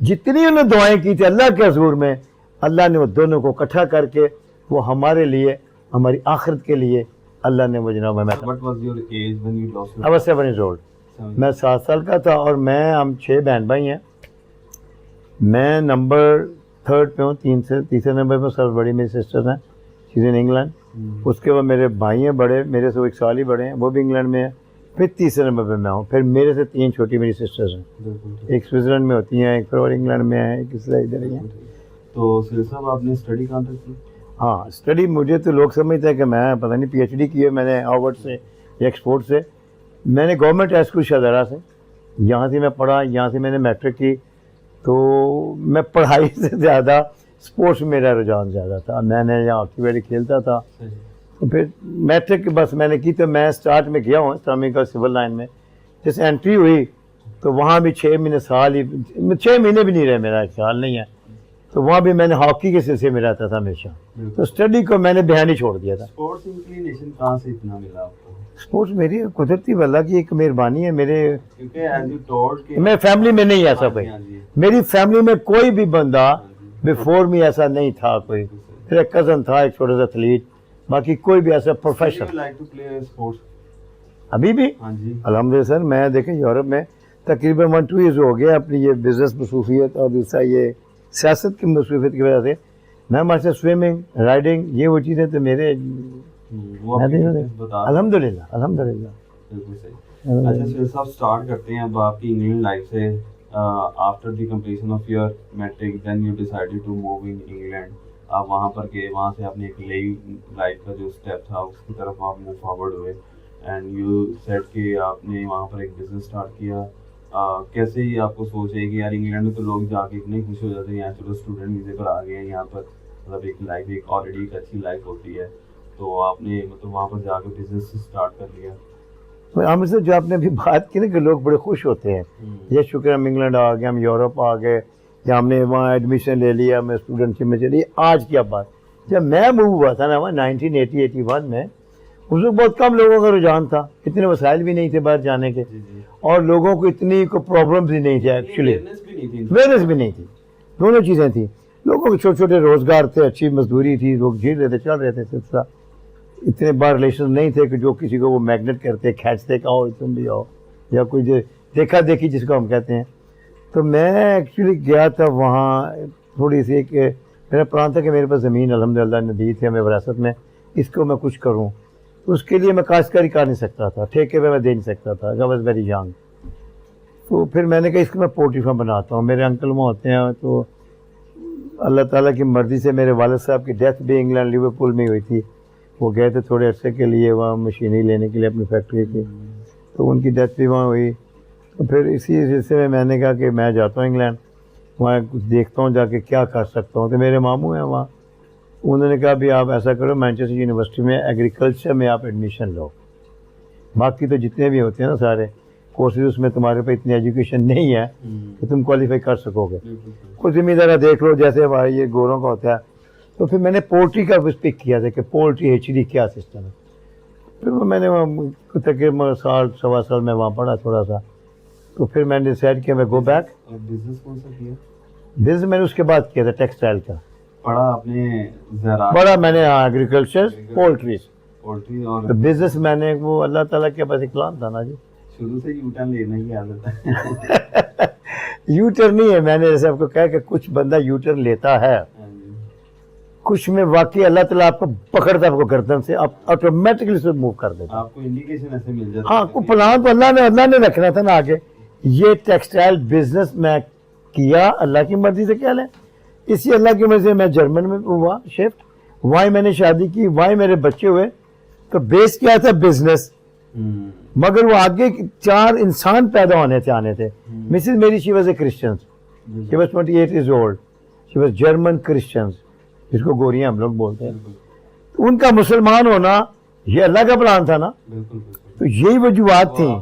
جتنی انہوں نے دعائیں کی تھی اللہ کے حضور میں, اللہ نے وہ دونوں کو اکٹھا کر کے وہ ہمارے لیے, ہماری آخرت کے لیے اللہ نے وہ جناب میں What was your age when you lost your I was 7 years old. میں 7 سال کا تھا, اور ہم 6 بہن بھائی ہیں. میں نمبر 3rd پہ ہوں, تیسرے نمبر پہ. سب بڑی میری سسٹر ہیں, شیز ان انگلینڈ. اس کے بعد میرے بھائی ہیں بڑے, میرے سے 1 سال ہی بڑے ہیں, وہ بھی انگلینڈ میں ہیں. پھر تیسرے نمبر پہ میں ہوں. پھر میرے سے 3 چھوٹی میری سسٹرز ہیں, ایک سوئٹزرلینڈ میں ہوتی ہیں, ایک پھر اور انگلینڈ میں ہے, ایک اس طرح ادھر ہی ہیں. تو سید صاحب آپ نے اسٹڈی کہاں تک کی؟ ہاں اسٹڈی, مجھے تو لوگ سمجھتے ہیں کہ میں پتہ نہیں PhD کی ہے میں نے ہارورڈ سے یا ایکسفورڈ سے. میں نے گورنمنٹ ہائی اسکول شہزارہ سے, یہاں سے میں پڑھا, یہاں سے میں نے میٹرک کی. تو میں پڑھائی سے زیادہ اسپورٹس میں میرا رجحان زیادہ تھا. میں نے یہاں ہاکی ویلی کھیلتا تھا. تو پھر میٹرک بس میں نے کی, تو میں اسٹارٹ میں گیا ہوں اسلامک اور سول لائن میں. جیسے انٹری ہوئی تو وہاں بھی 6 مہینے سال ہی, 6 مہینے بھی نہیں رہے, میرا خیال نہیں ہے. تو وہاں بھی میں نے ہاکی کے سلسلے میں رہتا تھا ہمیشہ. تو اسٹڈی کو میں نے بہان ہی چھوڑ دیا تھا. اسپورٹس انکلینیشن کہاں سے اتنا ملا آپ کو؟ اسپورٹس میری قدرتی اللہ کی ایک مہربانی ہے. میرے کیونکہ ایز یو ٹولڈ کہ میں فیملی میں نہیں ایسا کوئی, میری فیملی میں کوئی بھی بندہ بیفور می ایسا نہیں تھا. کوئی میرا کزن تھا ایک چھوٹا سا ایتھلیٹ, باقی کوئی بھی ایسا professional. Like to play sports ابھی بھی ہاں جی الحمد للہ سر. میں دیکھیں یورپ میں تقریباً 1-2 ایئرز ہو گیا اپنی یہ بزنس مصروفیت اور دوسرا یہ سیاست کی مصروفیت کی وجہ سے. میں ماشاء سوئمنگ, رائڈنگ, یہ وہ چیزیں تو میرے الحمد للہ الحمد للہ. بالکل صحیح. اچھا سید صاحب اسٹارٹ کرتے ہیں اب آپ کی انگلینڈ لائف سے. After the completion of your matric then you decided to move in England. آپ وہاں پر گئے, وہاں سے آپ نے ایک نئی لائف کا جو اسٹیپ تھا اس کی طرف آپ موو فارورڈ ہوئے اینڈ یو سیٹ کہ آپ نے وہاں پر ایک بزنس اسٹارٹ کیا. کیسے ہی آپ کو سوچ ہے کہ یار انگلینڈ میں تو لوگ جا کے اتنے خوش ہو جاتے ہیں, یہاں چلو اسٹوڈنٹ ویزے پر آ گئے ہیں, یہاں پر مطلب ایک لائف ایک آلریڈی ایک اچھی لائف ہوتی ہے, تو آپ نے مطلب وہاں پر جا کے بزنس اسٹارٹ کر لیا. عامر صاحب جو آپ نے ابھی بات کی نا کہ لوگ بڑے خوش ہوتے ہیں, یہ شکر ہم انگلینڈ آ گئے, ہم یورپ آ گئے, یا ہم نے وہاں ایڈمیشن لے لیا, میں اسٹوڈنٹ شپ میں چلی. آج کیا بات, جب میں موو ہوا تھا نا وہاں 1980-81 میں, اس وقت بہت کم لوگوں کا رجحان تھا, اتنے وسائل بھی نہیں تھے باہر جانے کے, اور لوگوں کو اتنی کو پرابلمس بھی نہیں تھے ایکچولی, اویئرنیس بھی نہیں تھی. دونوں چیزیں تھیں. لوگوں کے چھوٹے چھوٹے روزگار تھے, اچھی مزدوری تھی, لوگ جھیل رہے تھے, چل رہے تھے سلسلہ. اتنے بار ریلیشن نہیں تھے کہ جو کسی کو وہ میگنیٹ کرتے, کھینچتے کہ آؤ تم بھی آؤ, یا کوئی جو دیکھا دیکھی جس کو ہم کہتے ہیں. تو میں ایکچولی گیا تھا وہاں, تھوڑی سی ایک میرا پلان تھا کہ میرے پاس زمین الحمد للہ نے دی تھی ہمیں وراثت میں, اس کو میں کچھ کروں. اس کے لیے میں کاشتکاری کر نہیں سکتا تھا, ٹھیکے پہ میں دے نہیں سکتا تھا, I was very young. تو پھر میں نے کہا اس کو میں پولٹری فارم بناتا ہوں. میرے انکل وہاں ہوتے ہیں, تو اللہ تعالیٰ کی مرضی سے میرے والد صاحب کی ڈیتھ بھی انگلینڈ لیورپول میں ہوئی تھی. وہ گئے تھے تھوڑے عرصے کے لیے وہاں مشینری لینے کے لیے اپنی فیکٹری کی, تو ان کی ڈیتھ بھی وہاں ہوئی. تو پھر اسی سلسلے میں نے کہا کہ میں جاتا ہوں انگلینڈ, وہاں کچھ دیکھتا ہوں جا کے کیا کر سکتا ہوں. تو میرے ماموں ہیں وہاں, انہوں نے کہا بھی آپ ایسا کرو مانچسٹر یونیورسٹی میں ایگریکلچر میں آپ ایڈمیشن لو, باقی تو جتنے بھی ہوتے ہیں نا سارے کورسز, اس میں تمہارے پہ اتنی ایجوکیشن نہیں ہے کہ تم کوالیفائی کر سکو گے. کچھ زمیندارہ دیکھ لو جیسے ہمارے یہ گوروں کا ہوتا ہے. تو پھر میں نے پولٹری کا پک کیا تھا کہ پولٹری HD کیا سسٹم ہے. پھر میں نے وہاں تقریباً سال سوا سال میں وہاں پڑھا تھوڑا سا. تو پھر میں نے ڈیسائڈ کیا میں گو بیک. بزنس کون سا کیا؟ بزنس میں نے اس کے بعد کیا تھا ٹیکسٹائل کا. پڑھا آپ نے زراعت, پڑھا میں نے ایگریکلچر پولٹری, اور بزنس میں نے وہ اللہ تعالیٰ کے پاس اکلام تھا نا جی, شروع سے یو ٹرن لینا ہی عادت ہے. یو ٹرن نہیں ہے, میں نے جیسے آپ کو کہا کہ کچھ بندہ یو ٹرن لیتا ہے, کچھ میں واقعی اللہ تعالیٰ آپ کو پکڑتا ہے, آپ کو گردن سے آپ آٹومیٹکلی سے موو کر دیتا. آپ کو انڈیکیشن ایسے مل جاتا. ہاں کو پلان تو اللہ نے رکھنا تھا نا آگے. یہ ٹیکسٹائل بزنس میں کیا اللہ کی مرضی سے. کیا لیں اسی اللہ کی مرضی سے میں جرمن میں ہوا شفٹ, وہیں میں نے شادی کی, وہیں میرے بچے ہوئے. تو بیس کیا تھا بزنس, مگر وہ آگے 4 انسان پیدا ہونے تھے, آنے تھے. مسز میری شی was a Christian, she was 28 years old, she was German Christians, جس کو گوریاں ہم لوگ بولتے ہیں. ان کا مسلمان ہونا یہ اللہ کا پلان تھا نا. تو یہی وجوہات تھیں.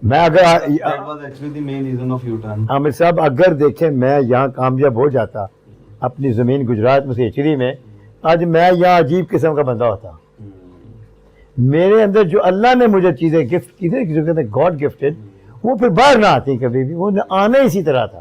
میں اگر عامر صاحب اگر دیکھیں میں یہاں کامیاب ہو جاتا اپنی زمین گجرات میں سے ایچری میں, آج میں یہاں عجیب قسم کا بندہ ہوتا. میرے اندر جو اللہ نے مجھے چیزیں گفٹ کی تھی, جو کہتے ہیں گاڈ گفٹڈ, وہ پھر باہر نہ آتی کبھی بھی, وہ آنا اسی طرح تھا.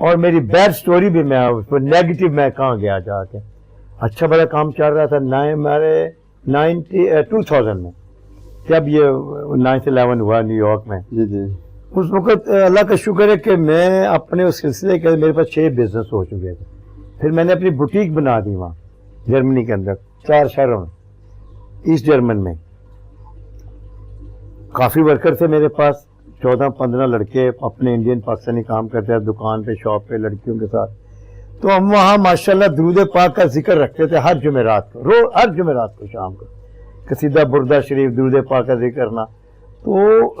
اور میری بیڈ سٹوری بھی میں اس پر نیگیٹو میں کہاں گیا جا کے. اچھا بڑا کام چل رہا تھا ہمارے 2000 میں جب یہ 9/11 ہوا نیو یارک میں. جی جی. اس وقت اللہ کا شکر ہے کہ میں اپنے اس سلسلے کے میرے پاس 6 بزنس ہو چکے تھے. پھر میں نے اپنی بوٹیک بنا دی وہاں جرمنی کے اندر 4 شہروں میں, ایسٹ جرمن میں. کافی ورکر تھے میرے پاس, 14-15 لڑکے اپنے انڈین پاکستانی کام کرتے ہیں دکان پہ شاپ پہ لڑکیوں کے ساتھ. تو ہم وہاں ماشاءاللہ درود پاک کا ذکر رکھتے تھے ہر جمعرات کو, ہر جمعرات کو شام کو قصیدہ بردہ شریف درود پاک کا ذکر کرنا. تو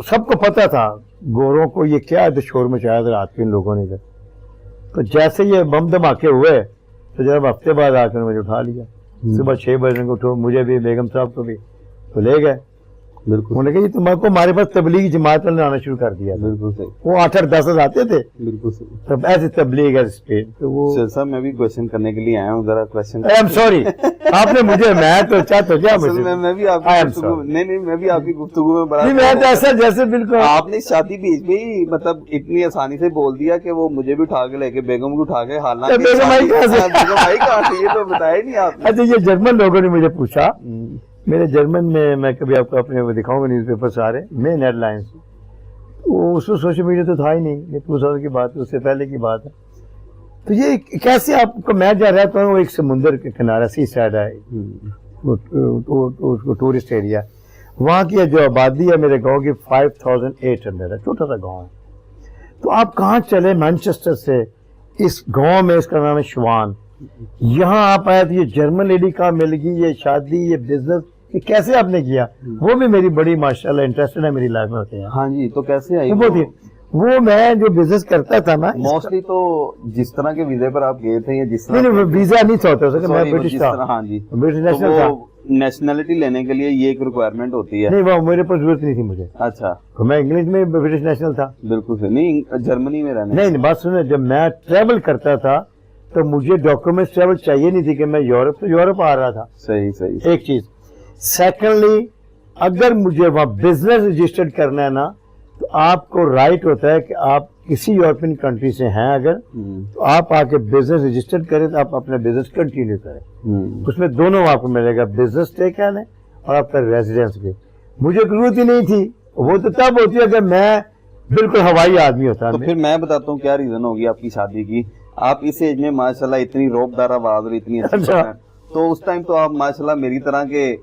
سب کو پتہ تھا گوروں کو یہ کیا شور مچایا تھا رات کے ان لوگوں نے ادھر. تو جیسے یہ بم دھماکے ہوئے تو جب ہفتے بعد آ کر مجھے اٹھا لیا, صبح 6 بجے کو اٹھو, مجھے بھی بیگم صاحب کو بھی, تو لے گئے. بالکل. انہوں نے کہا یہ تمہارے کو ہمارے پاس تبلیغی جماعت والے آنا شروع کر دیا. بالکل صحیح. وہ 8-10 آتے تھے. بالکل صحیح. تب ایسے تبلیغ ہے اسپین. تو وہ صاحب میں بھی کوشچن کرنے کے لیے آیا ہوں, ذرا کوشچن. آئی ایم سوری, آپ نے مجھے, میں تو چاہتا کیا مجھے, میں بھی آپ کی گفتگو, نہیں میں بھی آپ کی گفتگو میں بڑا, میں تو ایسا جیسے بالکل آپ نے شادی بیچ میں ہی مطلب اتنی آسانی سے بول دیا کہ وہ مجھے بھی اٹھا کے لے کے بیگم کو اٹھا کے, حالانکہ بیگم آئی کہاں سے, بیگم آئی کہاں سے, یہ تو بتایا ہی نہیں آپ نے. اچھا یہ جرمن لوگوں نے مجھے پوچھا, میرے جرمن میں کبھی آپ کو اپنے وہ دکھاؤں گا نیوز پیپر سارے, مین ہیڈ لائنس. اس میں سوشل میڈیا تو تھا ہی نہیں, یہ 2000 کی بات ہے, اس سے پہلے کی بات ہے. تو یہ کیسے آپ کو, میں جہاں رہتا ہوں وہ ایک سمندر کے کنارہ سی سائڈ ہے, ٹورسٹ ایریا. وہاں کی جو آبادی ہے میرے گاؤں کی 5800 ہے, چھوٹا سا گاؤں ہے. تو آپ کہاں چلے مانچسٹر سے اس گاؤں میں, اس کا نام ہے شوان, یہاں آپ آئے تو یہ جرمن لیڈی کہاں مل گئی, یہ شادی, یہ بزنس, یہ کیسے آپ نے کیا؟ وہ بھی میری بڑی ماشاءاللہ انٹرسٹڈ ہے میری لائف میں ہوتے ہیں. ہاں جی. تو کیسے آئی وہ میں جو بزنس کرتا تھا نا, موسٹلی تو جس طرح کے ویزے پر آپ گئے تھے یا جس طرح, نہیں ویزا نہیں تھا ہوتا, میں برٹش تھا. ہاں جی. برٹش نیشنل تھا. نیشنلٹی لینے کے لیے یہ ایک ریکوائرمنٹ ہوتی ہے. نہیں وہ میرے پاس ضرورت نہیں تھی مجھے. اچھا. میں انگلش میں برٹش نیشنل تھا. بالکل صحیح. نہیں جرمنی میں رہنا. نہیں بات سنیں, جب میں ٹریول کرتا تھا تو مجھے ڈاکومنٹس ٹریول چاہیے نہیں تھی کہ میں یورپ آ رہا تھا. صحیح صحیح. ایک چیز. سیکنڈلی اگر مجھے وہاں بزنس رجسٹرڈ کرنا ہے نا, تو آپ کو رائٹ ہوتا ہے کہ آپ کسی یورپین کنٹری سے ہیں اگر, تو آپ آ کے بزنس رجسٹر کریں تو آپ اپنا بزنس کنٹینیو کریں. اس میں دونوں آپ کو ملے گا, بزنس ٹیک ہے اور آپ کا ریزیڈنس بھی. مجھے ضرورت ہی نہیں تھی, وہ تو تب ہوتی ہے اگر میں بالکل ہوائی آدمی ہوتا. تو پھر میں بتاتا ہوں کیا ریزن ہوگی آپ کی شادی کی. آپ اس ایج میں ماشاءاللہ اتنی روب دار آواز اور اتنی اچھی ہیں, تو اس ٹائم تو آپ ماشاءاللہ میری طرح کے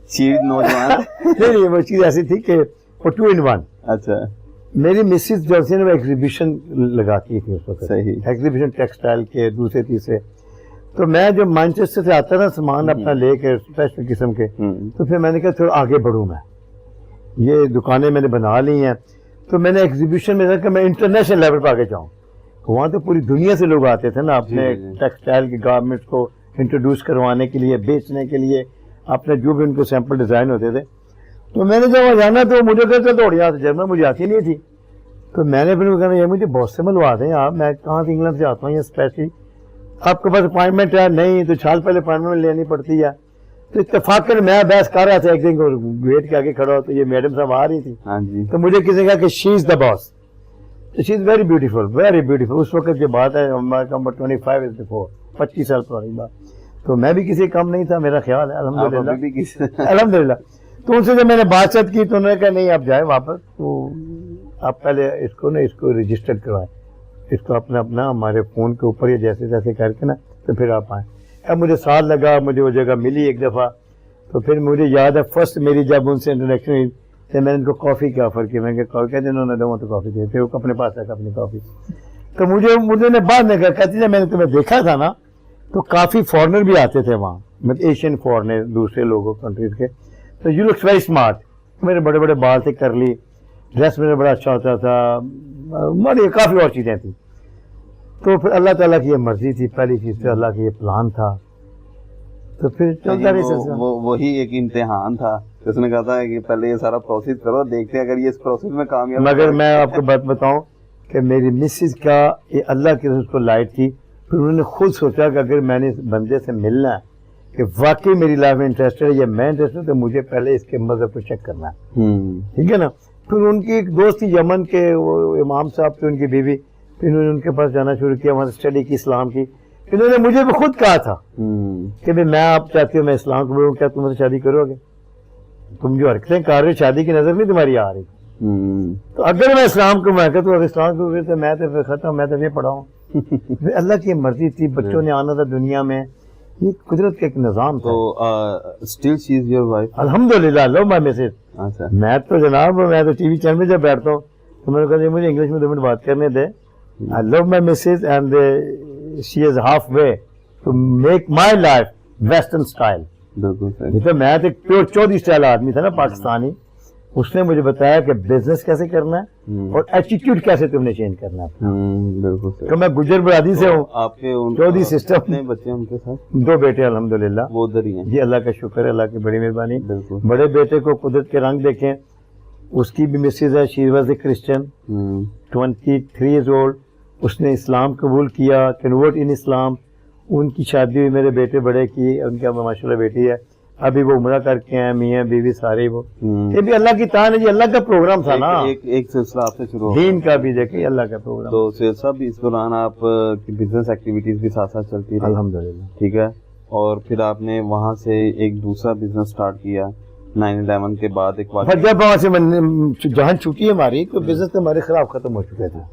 چیز نوجوان. نہیں وہ چیز ایسی تھی کہ وہ 2 in 1. اچھا. میری مسز جو ہے وہ ایگزیبیشن لگاتی تھی اس وقت, ایگزیبیشن ٹیکسٹائل کے دوسرے تیسرے. تو میں جو مانچسٹر سے آتا نا سامان اپنا لے کے اسپیشل قسم کے, تو پھر میں نے کہا تھوڑا آگے بڑھوں, میں یہ دکانیں میں نے بنا لی ہیں, تو میں نے ایگزیبیشن میں کہ میں انٹرنیشنل لیول پہ آگے جاؤں. وہاں تو پوری دنیا سے لوگ آتے تھے نا اپنے ٹیکسٹائل کے گارمنٹس کو انٹروڈیوس کروانے کے لیے, بیچنے کے لیے, اپنے جو بھی ان کو سیمپل ڈیزائن ہوتے تھے. تو میں نے جب وہاں جانا تو مجھے کہتے دوڑ یہاں سے, جرمن مجھے آتی نہیں تھی. تو میں نے پھر کہا یہ مجھے بہت سے ملوا دیں آپ, میں کہاں سے انگلینڈ سے آتا ہوں, یہ اسپیشلی آپ کے پاس اپوائنٹمنٹ ہے نہیں تو 6 سال پہلے اپوائنٹمنٹ لینی پڑتی ہے. تو اتفاق میں بحث کر رہا تھا ایک دن کو, گیٹ کے آگے کھڑا ہو تو یہ میڈم صاحب آ رہی تھی. تو مجھے کسی نے کہا کہ she is the boss, she is very beautiful, very beautiful. اس وقت کی بات ہے 25 سال پرانی بات. تو میں بھی کسی کم نہیں تھا, میرا خیال ہے الحمدللہ. الحمدللہ. تو ان سے جب میں نے بات چیت کی تو انہوں نے کہا نہیں آپ جائیں واپس, تو آپ پہلے اس کو رجسٹر کروائیں, اس کو اپنا ہمارے فون کے اوپر یا جیسے کر کے نا, تو پھر آپ آئیں. اب مجھے سال لگا, مجھے وہ جگہ ملی ایک دفعہ. تو پھر مجھے یاد ہے فرسٹ میری جب ان سے انٹروڈکشن ہوئی تو میں نے ان کو کافی کا آفر کیا. میں نے کہا کہتے انہوں نے دو تو کافی دے, پھر وہ اپنے پاس رکھا اپنی کافی. تو مجھے نے بعد میں کہا کہتی میں نے تمہیں دیکھا تھا نا, تو کافی فارنر بھی آتے تھے وہاں, مطلب ایشین فارنر دوسرے لوگوں کنٹریز کے. تو یو لکس ویری اسمارٹ. میرے بڑے بڑے بال تھے, کرلی, ڈریس میرا بڑا اچھا ہوتا تھا, بڑی کافی اور چیزیں تھیں. تو پھر اللہ تعالیٰ کی یہ مرضی تھی, پہلی چیز پہ اللہ کا یہ پلان تھا. تو پھر چلتا رہی, وہی ایک امتحان تھا. اس نے کہا تھا کہ پہلے یہ سارا پروسیس کرو, دیکھتے ہیں اگر یہ اس پروسیس میں کامیاب. مگر میں آپ کو بات بتاؤں کہ میری مسز کا یہ اللہ کی اس کو لائٹ تھی. پھر انہوں نے خود سوچا کہ اگر میں نے اس بندے سے ملنا ہے کہ واقعی میری لائف میں انٹرسٹڈ ہے یا میں انٹرسٹڈ, تو مجھے پہلے اس کے مذہب کو چیک کرنا ہے. ٹھیک ہے نا. پھر ان کی ایک دوست تھی یمن کے, وہ امام صاحب تھے, ان کی بیوی, پھر انہوں نے ان کے پاس جانا شروع کیا، وہاں سے اسٹڈی کی اسلام کی. انہوں نے مجھے بھی خود کہا تھا کہ میں آپ چاہتی ہوں میں اسلام قبول ہوں، کیا تم مجھ سے شادی کرو گے؟ تم جو حرکتیں کر رہے ہو شادی کی نظر نہیں تمہاری آ رہی. تو اگر میں اسلام کو میں کہتا ہوں اسلام کو تو میں تو پھر ختم، میں تو یہ پڑھا ہوں. اللہ کی مرضی تھی، بچوں نے آنا تھا دنیا میں، یہ قدرت کا ایک نظام تھا. Still she is your wife? الحمدللہ. لو مائی میسج. میں تو جناب میں تو ٹی وی چینل میں جب بیٹھتا ہوں تو میں نے کہا مجھے انگلش میں 2 منٹ بات کرنے دے. I love my missus and she is halfway to make my life western style. نہیں تو میں تو پیور چودھری اسٹائل آدمی تھا نا پاکستانی. اس نے مجھے بتایا کہ بزنس کیسے کرنا ہے اور ایٹیٹیوڈ کیسے تم نے چینج کرنا ہے. تو میں گجر برادری سے ہوں. آپ کے چودھری سسٹم. بچے ان کے ساتھ 2 بیٹے الحمدللہ. وہ ادھر ہی ہیں جی. اللہ کا شکر ہے، اللہ کی بڑی مہربانی. بڑے بیٹے کو قدرت کے رنگ دیکھیں، اس کی بھی مسز ہے، she was a Christian, 23 years old. اس نے اسلام قبول کیا، کنورٹ ان اسلام. ان کی شادی ہوئی میرے بیٹے بڑے کی، ان کا ماشاء اللہ بیٹی ہے. ابھی وہ عمرہ کر کے ہیں، میاں بیوی سارے. وہ یہ بھی اللہ کی تعان ہے جی، اللہ کا پروگرام تھا نا. ایک سلسلہ آپ سے شروع دین کا بھی دیکھیں، اللہ کا پروگرام. تو سید صاحب اس دوران آپ کی بزنس ایکٹیویٹیز بھی ساتھ ساتھ چلتی رہی؟ الحمدللہ. ٹھیک ہے. اور پھر آپ نے وہاں سے ایک دوسرا بزنس سٹارٹ کیا 9/11 کے بعد. ایک بار جب وہاں سے جہاں چھٹی ہماری تو بزنس ہمارے خلاف ختم ہو چکے تھے.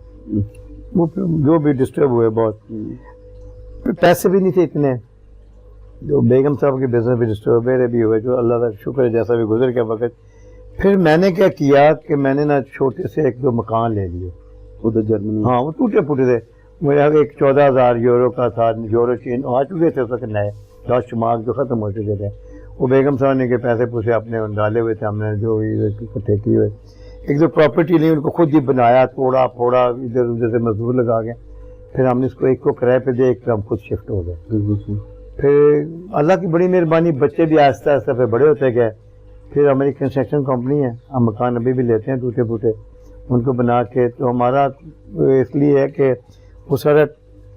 وہ جو بھی ڈسٹرب ہوئے بہت، پیسے بھی نہیں تھے اتنے. جو بیگم صاحب کے بزنس بھی ڈسٹرب، میرے بھی ہوئے، جو اللہ کا شکر ہے جیسا بھی گزر گیا وقت. پھر میں نے کیا کیا کہ میں نے نا چھوٹے سے 1-2 مکان لے لیے ادھر جرمنی. ہاں وہ ٹوٹے پھوٹے تھے. میرے ایک 14,000 یورو کا تھا. یورو چین آ چکے تھے اس وقت نئے، لاش شمار جو ختم ہو چکے تھے. وہ بیگم صاحب نے کے پیسے پوسے اپنے ڈالے ہوئے تھے، ہم نے جو اکٹھے کیے ہوئے. ایک 2 پراپرٹی لی، ان کو خود ہی بنایا، توڑا پھوڑا، ادھر ادھر سے مزدور لگا کے. پھر ہم نے اس کو ایک کو کرائے پہ دیا، ایک پہ ہم خود شفٹ ہو گئے. پھر اللہ کی بڑی مہربانی بچے بھی آہستہ آہستہ پہ بڑے ہوتے گئے. پھر ہماری کنسٹرکشن کمپنی ہے، ہم مکان ابھی بھی لیتے ہیں ٹوٹے پھوٹے، ان کو بنا کے. تو ہمارا اس لیے ہے کہ وہ سارا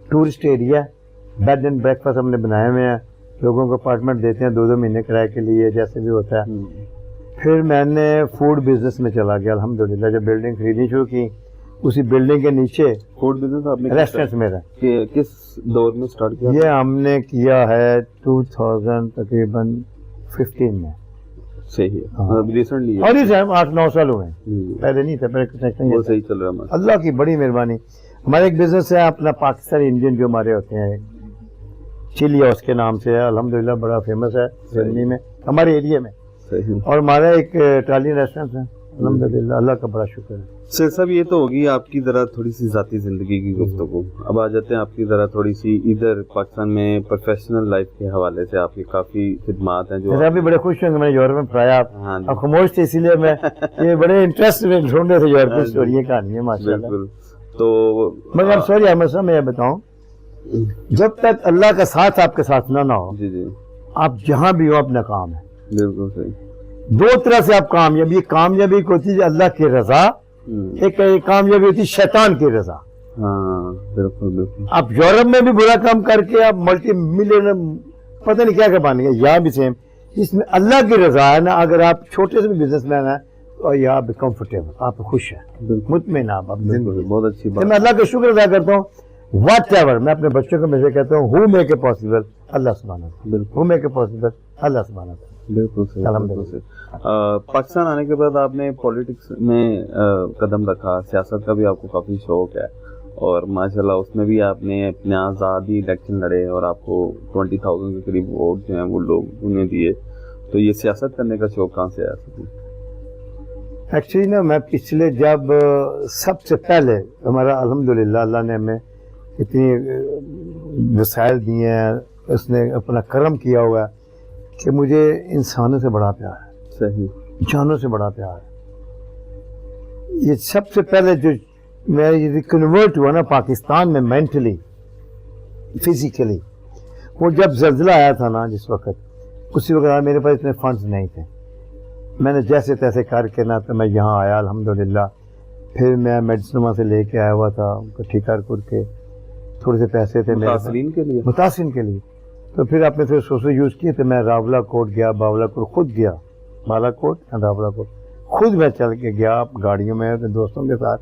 ٹورسٹ ایریا ہے، بیڈ اینڈ بریک فاسٹ ہم نے بنائے ہوئے ہیں. لوگوں کو اپارٹمنٹ دیتے ہیں 2-2 مہینے کرائے کے لیے، جیسے بھی ہوتا ہے. پھر میں نے فوڈ بزنس میں چلا گیا الحمدللہ. جب بلڈنگ خریدنی شروع کی، اسی بلڈنگ کے نیچے فوڈ بزنس آپ نے ریسٹورینٹ میرا. کس دور میں سٹارٹ کیا؟ یہ ہم نے کیا ہے 2000 تقریباً 15 میں. صحیح ہے، ریسنٹلی. اور اس 8-9 سال ہوئے ہیں، پہلے نہیں تھا. پہلے وہ صحیح چل رہا ہے. اللہ کی بڑی مہربانی. ہمارا ایک بزنس ہے اپنا پاکستانی انڈین جو ہمارے ہوتے ہیں، چلی ہاؤس کے نام سے ہے، الحمدللہ بڑا فیمس ہے جرمنی میں، ہمارے ایریا میں. اور ہمارا ایک اٹالین ریسٹورینٹ ہے الحمدللہ، اللہ کا بڑا شکر ہے. سر صاحب یہ تو ہوگی آپ کی ذرا تھوڑی سی ذاتی زندگی کی گفتگو. اب آ جاتے ہیں آپ کی ذرا تھوڑی سی ادھر پاکستان میں پروفیشنل لائف کے حوالے سے. آپ کی کافی خدمات ہیں جو آپ بھی بڑے خوش ہیں کہ میں نے یورپ میں پڑھایا. اب خاموش تھے اسی لیے میں یہ بڑے انٹرسٹ میں ڈھونڈ رہے تھے یورپ کی اسٹوری کہانی ہے ماشاء اللہ. تو مگر سوری احمد صاحب میں یہ بتاؤں، جب تک اللہ کا ساتھ آپ کے ساتھ نہ ہو، جی آپ جہاں بھی ہو اپنا کام ہے. بالکل صحیح. 2 طرح سے آپ کامیابی، یہ کامیابی ہوتی ہے اللہ کی رضا، ایک کامیابی ہوتی ہے شیطان کی رضا. ہاں بالکل بالکل. آپ یورپ میں بھی برا کام کر کے آپ ملٹی ملینر پتہ نہیں کیا کیا بن گئے، یہاں بھی سیم. اس میں اللہ کی رضا ہے نا. اگر آپ چھوٹے سے بھی بزنس مین ہیں اور یہاں بھی کمفرٹیبل، آپ خوش ہیں، مطمئن آپ زندگی. بہت اچھی بات. میں اللہ کا شکر ادا کرتا ہوں. واٹ ایور میں اپنے بچوں کو میں سے کہتا ہوں، ہو میک اے پاسبل اللہ سبحانہ وتعالی، ہو میک اے پاسبل اللہ سبحانہ وتعالی. بالکل صحیح. پاکستان آنے کے بعد آپ نے پولیٹکس میں قدم رکھا، سیاست کا بھی آپ کو کافی شوق ہے، اور ماشاءاللہ اس میں بھی آپ نے اپنے آزادی الیکشن لڑے اور آپ کو 20,000 کے قریب ووٹ جو ہیں وہ لوگ انہیں دیے. تو یہ سیاست کرنے کا شوق کہاں سے آیا؟ ایکچولی نا میں پچھلے جب سب سے پہلے ہمارا الحمدللہ اللہ نے ہمیں اتنی وسائل دیے ہیں، اس نے اپنا کرم کیا ہوا ہے کہ مجھے انسانوں سے بڑا پیار ہے. صحیح. جانوں سے بڑا پیار ہے. یہ سب سے پہلے جو میں یہ کنورٹ ہوا نا پاکستان میں مینٹلی فزیکلی، وہ جب زلزلہ آیا تھا نا جس وقت، اسی وقت میرے پاس اتنے فنڈز نہیں تھے. میں نے جیسے تیسے کر کے نا تو میں یہاں آیا الحمدللہ. پھر میں میڈیسن وہاں سے لے کے آیا ہوا تھا، ان کو ٹھیک کر کے تھوڑے سے پیسے تھے متاثرین کے لیے. تو پھر آپ نے پھر سوسو یوز کیے. تو میں راولا کوٹ گیا، باولا کوٹ خود گیا، بالا کوٹ راولا کوٹ خود میں چل کے گیا گاڑیوں میں اپنے دوستوں کے ساتھ.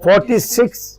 46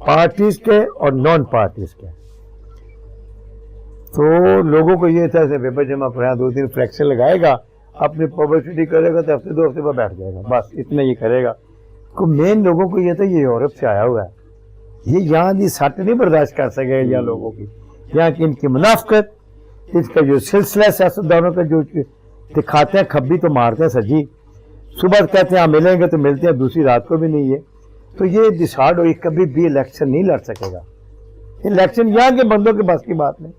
پارٹیز کے اور نان پارٹیز کے. تو لوگوں کو یہ تھا پیپر جمع کرایا, 2-3 فلیکشن لگائے گا, اپنی پبلسٹی کرے گا تو ہفتے 2 ہفتے بعد بیٹھ جائے گا, بس اتنا یہ کرے گا. کو مین لوگوں کو یہ تھا یہ یورپ سے آیا ہوا ہے, یہ یہاں کی سٹ نہیں برداشت کر سکے گا یہاں لوگوں کی, یہاں کی ان کی منافقت, اس کا جو سلسلہ سیاستدانوں کا جو دکھاتے ہیں کھبی تو مارتے ہیں سجی, صبح کہتے ہیں ہم ملیں گے تو ملتے ہیں, دوسری رات کو بھی نہیں ہے. تو یہ ڈسارڈ ہوئی کبھی بھی الیکشن نہیں لڑ سکے گا, الیکشن یہاں کے بندوں کے بس کی بات نہیں.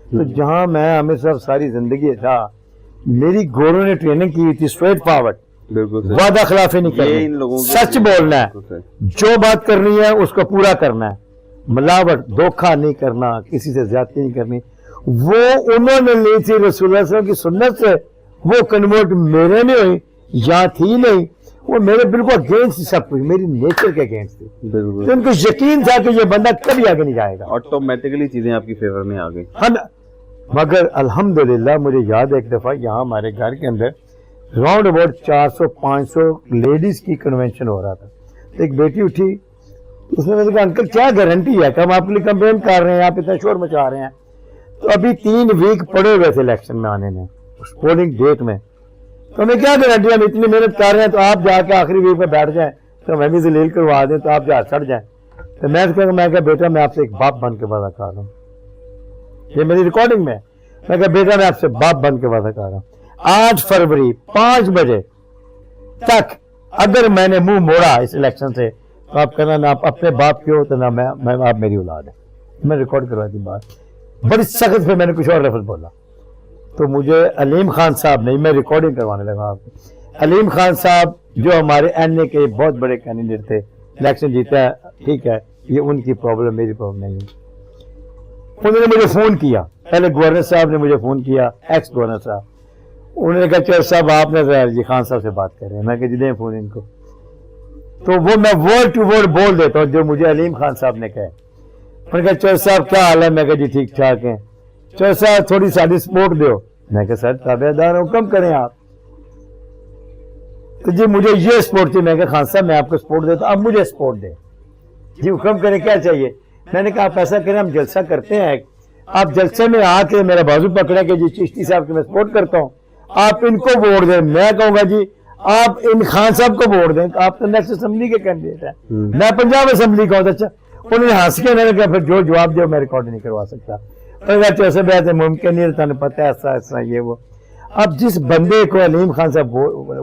تو جہاں میں ہمیں سب ساری زندگی تھا, میری گوروں نے ٹریننگ کی ہوئی تھی اسٹریٹ فارورڈ, وعدہ خلافی نہیں کرنی, سچ بولنا ہے, جو بات کرنی ہے اس کو پورا کرنا ہے, ملاوٹ دھوکہ نہیں کرنا, کسی سے زیادتی نہیں کرنی. وہ انہوں نے لی تھی رسول اللہ صلی اللہ علیہ وسلم کی سنت سے, وہ کنورٹ میرے میں ہوئی, یہاں تھی نہیں, وہ میرے بالکل اگینسٹ سب کچھ, میری نیچر کے اگینسٹ تھی. تو ان کو یقین تھا کہ یہ بندہ کبھی آگے نہیں جائے گا, آٹومیٹکلی چیزیں آپ کی فیور میں آ گئی. مگر الحمدللہ مجھے یاد ہے ایک دفعہ یہاں ہمارے گھر کے اندر راؤنڈ اباؤٹ 400-500 لیڈیز کی کنونشن ہو رہا تھا. تو ایک بیٹی اٹھی, اس نے کہا انکل کیا گارنٹی ہے کہ ہم آپ کے لیے کمپین کر رہے ہیں, آپ اتنا شور مچا رہے ہیں. تو ابھی 3 ویک پڑے ہوئے تھے الیکشن میں آنے میں, پولنگ ڈیٹ میں, تو ہمیں کیا گارنٹی ہے, ہم اتنی محنت کر رہے ہیں, تو آپ جا کے آخری ویک میں بیٹھ جائیں تو ہمیں بھی ذلیل کروا دیں, تو آپ جا چڑھ جائیں. تو میں کہا بیٹا میں آپ سے ایک باپ بن کے وعدہ کر رہا ہوں, یہ میری ریکارڈنگ میں, میں کہا بیٹا میں آپ سے باپ بن کے وعدہ کر رہا ہوں, 8 فروری 5 بجے تک اگر میں نے منہ موڑا اس الیکشن سے تو آپ کہنا نہ آپ اپنے باپ کے ہو تو نہ میں آپ میری اولاد ہے. میں ریکارڈ کروا دی بات, بڑی سخت پہ میں نے کچھ اور لفظ بولا. تو مجھے علیم خان صاحب نے, میں ریکارڈنگ کروانے لگا آپ کو, علیم خان صاحب جو ہمارے این اے کے بہت بڑے کینڈیڈیٹ تھے, الیکشن جیتا ہے, ٹھیک ہے, یہ ان کی پرابلم, میری پرابلم نہیں ہے. انہوں نے مجھے فون کیا, پہلے گورنر صاحب نے مجھے فون کیا, ایکس گورنر صاحب, انہوں نے کہا چور صاحب آپ نے جی خان صاحب سے بات کر رہے ہیں. میں کہ جی دیں فون ان کو. تو وہ میں ورڈ ٹو ورڈ بول دیتا ہوں جو مجھے علیم خان صاحب نے کہا. انہوں نے کہا چور صاحب کیا حال ہے, میں کہا جی ٹھیک ٹھاک ہیں. چور صاحب تھوڑی ساری سپورٹ دو. میں کہا سر تابع دار حکم کریں آپ. تو جی مجھے یہ سپورٹ چاہیے. میں کہا خان صاحب میں آپ کو سپورٹ دیتا ہوں, اب مجھے سپورٹ دیں. جی حکم کریں کیا چاہیے. میں نے کہا آپ ایسا کریں, ہم جلسہ کرتے ہیں, آپ جلسے میں آ کے میرا بازو پکڑا کہ جی چشتی صاحب کی میں سپورٹ کرتا ہوں, آپ ان کو ووٹ دیں. میں کہوں گا جی آپ ان خان صاحب کو ووٹ دیں, آپ تو نیکسٹ اسمبلی کے کینڈیڈیٹ ہیں, میں پنجاب اسمبلی کا ہوں. اچھا انہوں نے ہنس کے, میں نے کہا پھر جو جواب دے میں ریکارڈ نہیں کروا سکتا. ایسے بات ممکن نہیں, تمہیں پتہ ہے ایسا ایسا یہ وہ. اب جس بندے کو علیم خان صاحب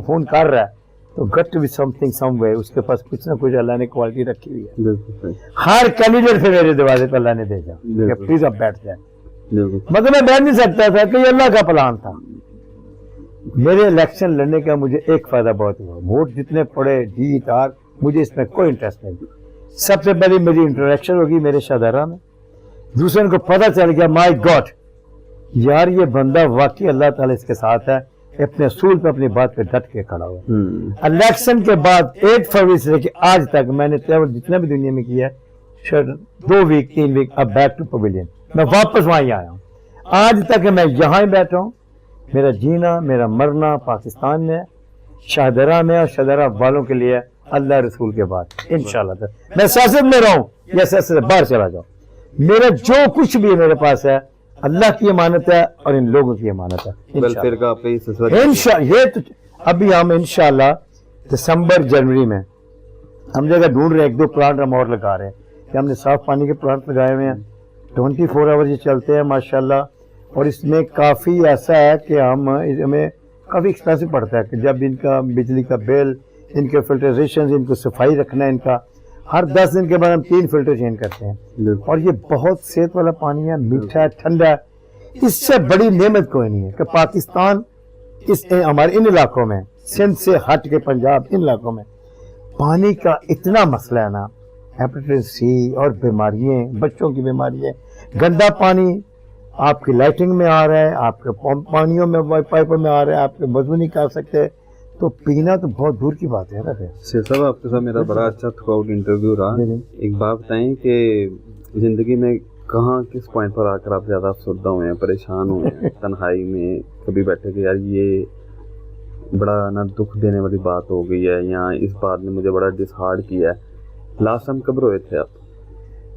فون کر رہا ہے تو got to be something some way, اس کے پاس کچھ نہ کچھ اللہ نے کوالٹی رکھی ہوئی ہے. ہر کینڈیڈیٹ سے میرے دروازے پہ اللہ نے بھیجا کہ پلیز اب بیٹھ جائیں. مگر میں بیٹھ نہیں سکتا تھا کہ یہ اللہ کا پلان تھا. میرے الیکشن لڑنے کا مجھے ایک فائدہ بہت ہوا, ووٹ جتنے پڑے جیت ہار مجھے اس میں کوئی انٹرسٹ نہیں. سب سے پہلے میری انٹروڈکشن ہوگی میرے شاہدرہ میں, دوسرے کو پتہ چل گیا مائی گاڈ یار یہ بندہ واقعی اللہ تعالیٰ اس کے ساتھ ہے, اپنے اصول پہ اپنی بات پہ ڈٹ کے کھڑا ہوا. الیکشن کے بعد 8 فروری سے لے کے آج تک میں نے ٹریول جتنا بھی دنیا میں کیا ہے, 2 ویک 3 ویک, اب بیک ٹو پویلین, میں واپس وہاں ہی آیا ہوں. آج تک میں یہاں ہی بیٹھا ہوں. میرا جینا میرا مرنا پاکستان میں, شاہدرہ میں, اور شاہدرہ والوں کے لیے اللہ رسول کے بعد انشاءاللہ. میں سیاست میں رہوں یا سیاست سے باہر چلا جاؤں, میرا جو کچھ بھی میرے پاس ہے اللہ کی امانت ہے اور ان لوگوں کی امانت ہے. یہ تو ابھی ہم انشاءاللہ دسمبر جنوری میں ہم جگہ ڈھونڈ رہے ہیں, 1-2 پلانٹ ہم اور لگا رہے ہیں کہ ہم نے صاف پانی کے پلانٹ لگائے ہوئے ہیں, 24 آور یہ چلتے ہیں ماشاءاللہ. اور اس میں کافی ایسا ہے کہ ہمیں کافی ایکسپینسو پڑتا ہے کہ جب ان کا بجلی کا بل, ان کے فلٹریشن, ان کو صفائی رکھنا ہے, ان کا ہر 10 دن کے بعد ہم 3 فلٹر چینج کرتے ہیں. اور یہ بہت صحت والا پانی ہے, میٹھا ہے, ٹھنڈا ہے. اس سے بڑی نعمت کوئی نہیں ہے کہ پاکستان ہمارے ان علاقوں میں, سندھ سے ہٹ کے پنجاب, ان علاقوں میں پانی کا اتنا مسئلہ ہے نا, ہیپیٹائٹس سی اور بیماریاں, بچوں کی بیماریاں. گندا پانی آپ کی لائٹنگ میں آ رہا ہے, آپ کے پانیوں میں پائپوں میں آ رہا ہے, آپ کے وضو نہیں کر سکتے, تو پینا تو بہت دور کی بات ہے نا. شیر صاحب آپ کے ساتھ میرا بڑا اچھا تھرو آؤٹ انٹرویو رہا. ایک بات بتائیں کہ زندگی میں کہاں کس پوائنٹ پر آ کر آپ زیادہ افسردہ ہوئے ہیں, پریشان ہوئے ہیں, تنہائی میں کبھی بیٹھے کہ یار یہ بڑا نا دکھ دینے والی بات ہو گئی ہے, یا اس بات نے مجھے بڑا ڈس ہارڈ کیا ہے. لاسٹ ٹائم کب روئے تھے آپ؟